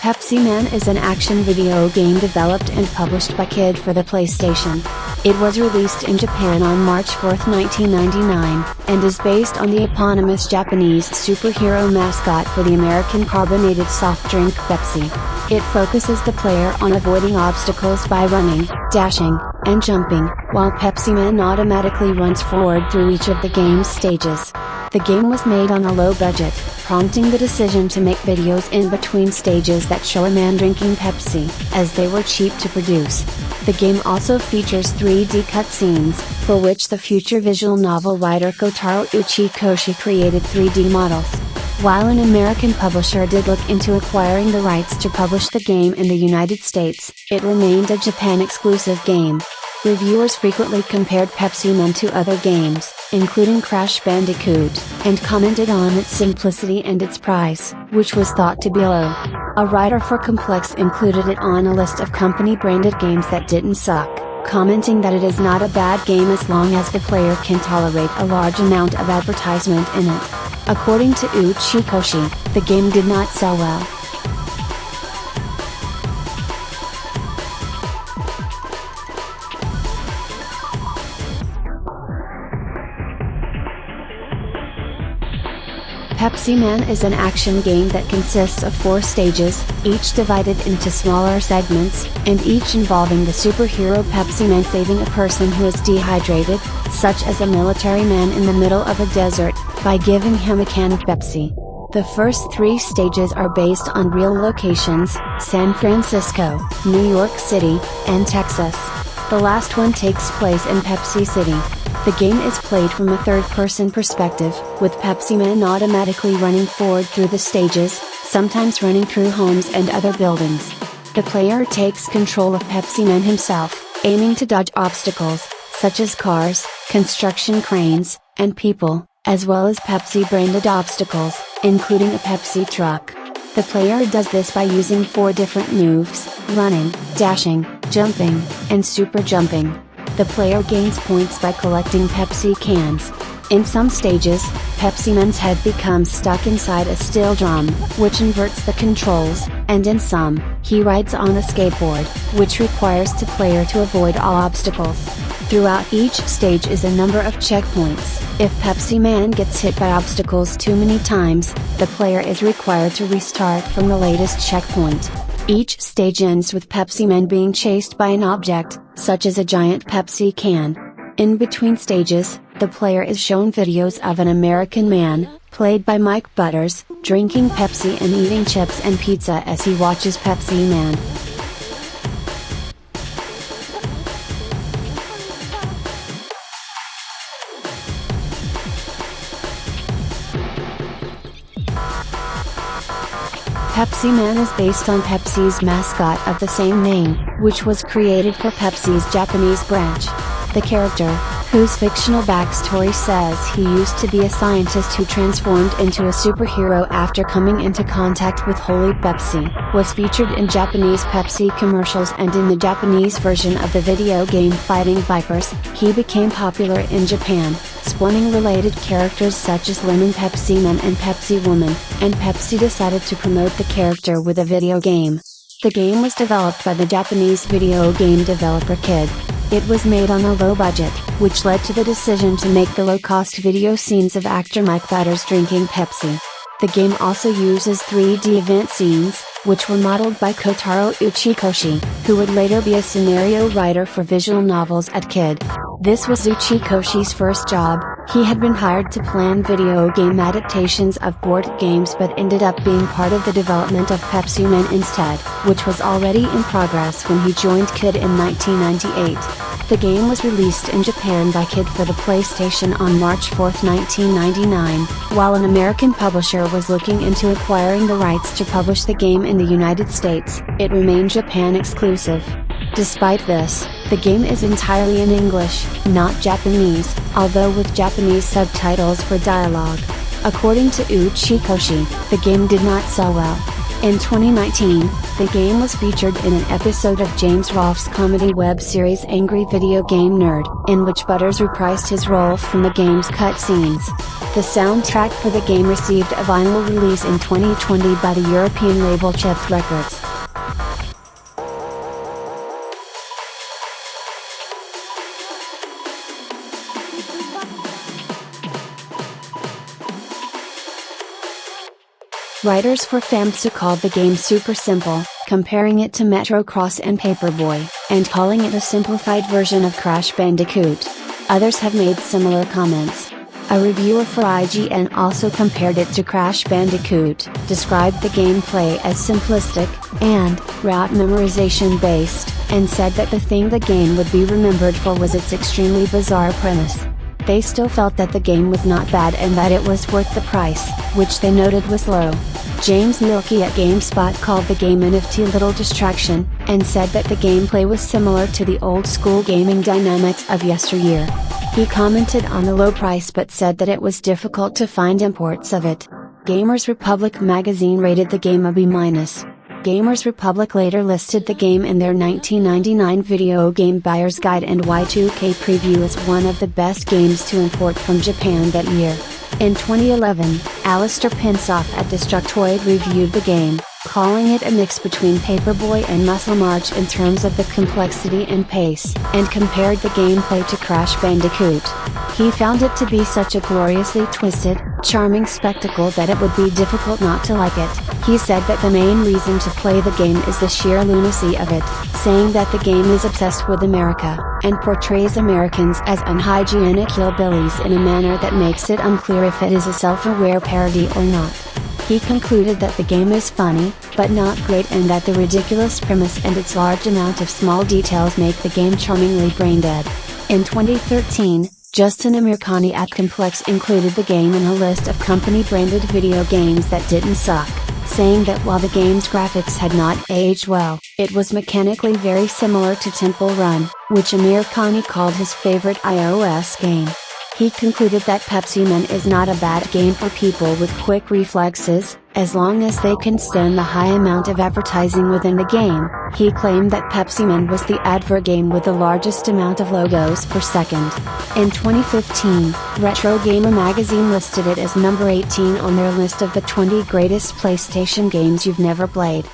Pepsiman is an action video game developed and published by Kid for the PlayStation. It was released in Japan on March 4, 1999, and is based on the eponymous Japanese superhero mascot for the American carbonated soft drink Pepsi. It focuses the player on avoiding obstacles by running, dashing, and jumping, while Pepsiman automatically runs forward through each of the game's stages. The game was made on a low budget, prompting the decision to make videos in between stages that show a man drinking Pepsi, as they were cheap to produce. The game also features 3D cutscenes, for which the future visual novel writer Kotaro Uchikoshi created 3D models. While an American publisher did look into acquiring the rights to publish the game in the United States, it remained a Japan-exclusive game. Reviewers frequently compared Pepsiman to other games, including Crash Bandicoot, and commented on its simplicity and its price, which was thought to be low. A writer for Complex included it on a list of company-branded games that didn't suck, commenting that it is not a bad game as long as the player can tolerate a large amount of advertisement in it. According to Uchikoshi, the game did not sell well. Pepsiman is an action game that consists of 4 stages, each divided into smaller segments, and each involving the superhero Pepsiman saving a person who is dehydrated, such as a military man in the middle of a desert, by giving him a can of Pepsi. The first 3 stages are based on real locations: San Francisco, New York City, and Texas. The last one takes place in Pepsi City. The game is played from a third-person perspective, with Pepsiman automatically running forward through the stages, sometimes running through homes and other buildings. The player takes control of Pepsiman himself, aiming to dodge obstacles, such as cars, construction cranes, and people, as well as Pepsi-branded obstacles, including a Pepsi truck. The player does this by using 4 different moves: running, dashing, jumping, and super jumping. The player gains points by collecting Pepsi cans. In some stages, Pepsiman's head becomes stuck inside a steel drum, which inverts the controls, and in some, he rides on a skateboard, which requires the player to avoid all obstacles. Throughout each stage is a number of checkpoints. If Pepsiman gets hit by obstacles too many times, the player is required to restart from the latest checkpoint. Each stage ends with Pepsiman being chased by an object, such as a giant Pepsi can. In between stages, the player is shown videos of an American man, played by Mike Butters, drinking Pepsi and eating chips and pizza as he watches Pepsiman. Pepsiman is based on Pepsi's mascot of the same name, which was created for Pepsi's Japanese branch. The character, whose fictional backstory says he used to be a scientist who transformed into a superhero after coming into contact with Holy Pepsi, was featured in Japanese Pepsi commercials, and in the Japanese version of the video game Fighting Vipers, he became popular in Japan, spawning related characters such as Lemon Pepsiman and Pepsi Woman, and Pepsi decided to promote the character with a video game. The game was developed by the Japanese video game developer Kid. It was made on a low budget, which led to the decision to make the low-cost video scenes of actor Mike Butters drinking Pepsi. The game also uses 3D event scenes, which were modeled by Kotaro Uchikoshi, who would later be a scenario writer for visual novels at Kid. This was Uchikoshi's first job. He had been hired to plan video game adaptations of board games but ended up being part of the development of Pepsiman instead, which was already in progress when he joined Kid in 1998. The game was released in Japan by Kid for the PlayStation on March 4, 1999, while an American publisher was looking into acquiring the rights to publish the game in the United States. It remained Japan exclusive. Despite this, the game is entirely in English, not Japanese, although with Japanese subtitles for dialogue. According to Uchikoshi, the game did not sell well. In 2019, the game was featured in an episode of James Rolfe's comedy web series Angry Video Game Nerd, in which Butters reprised his role from the game's cutscenes. The soundtrack for the game received a vinyl release in 2020 by the European label Chipped Records. Writers for Famitsu called the game super simple, comparing it to Metro Cross and Paperboy, and calling it a simplified version of Crash Bandicoot. Others have made similar comments. A reviewer for IGN also compared it to Crash Bandicoot, described the gameplay as simplistic, and route memorization based, and said that the thing the game would be remembered for was its extremely bizarre premise. They still felt that the game was not bad and that it was worth the price, which they noted was low. James Milkey at GameSpot called the game a nifty little distraction, and said that the gameplay was similar to the old-school gaming dynamics of yesteryear. He commented on the low price but said that it was difficult to find imports of it. Gamers Republic magazine rated the game a B-. Gamers Republic later listed the game in their 1999 Video Game Buyer's Guide and Y2K Preview as one of the best games to import from Japan that year. In 2011, Alistair Pinsoff at Destructoid reviewed the game, calling it a mix between Paperboy and Muscle March in terms of the complexity and pace, and compared the gameplay to Crash Bandicoot. He found it to be such a gloriously twisted, charming spectacle that it would be difficult not to like it. He said that the main reason to play the game is the sheer lunacy of it, saying that the game is obsessed with America, and portrays Americans as unhygienic hillbillies in a manner that makes it unclear if it is a self-aware parody or not. He concluded that the game is funny, but not great, and that the ridiculous premise and its large amount of small details make the game charmingly brain-dead. In 2013, Justin Amirkhani at Complex included the game in a list of company-branded video games that didn't suck, saying that while the game's graphics had not aged well, it was mechanically very similar to Temple Run, which Amirkhani called his favorite iOS game. He concluded that Pepsiman is not a bad game for people with quick reflexes, as long as they can stand the high amount of advertising within the game. He claimed that Pepsiman was the advert game with the largest amount of logos per second. In 2015, Retro Gamer magazine listed it as number 18 on their list of the 20 greatest PlayStation games you've never played.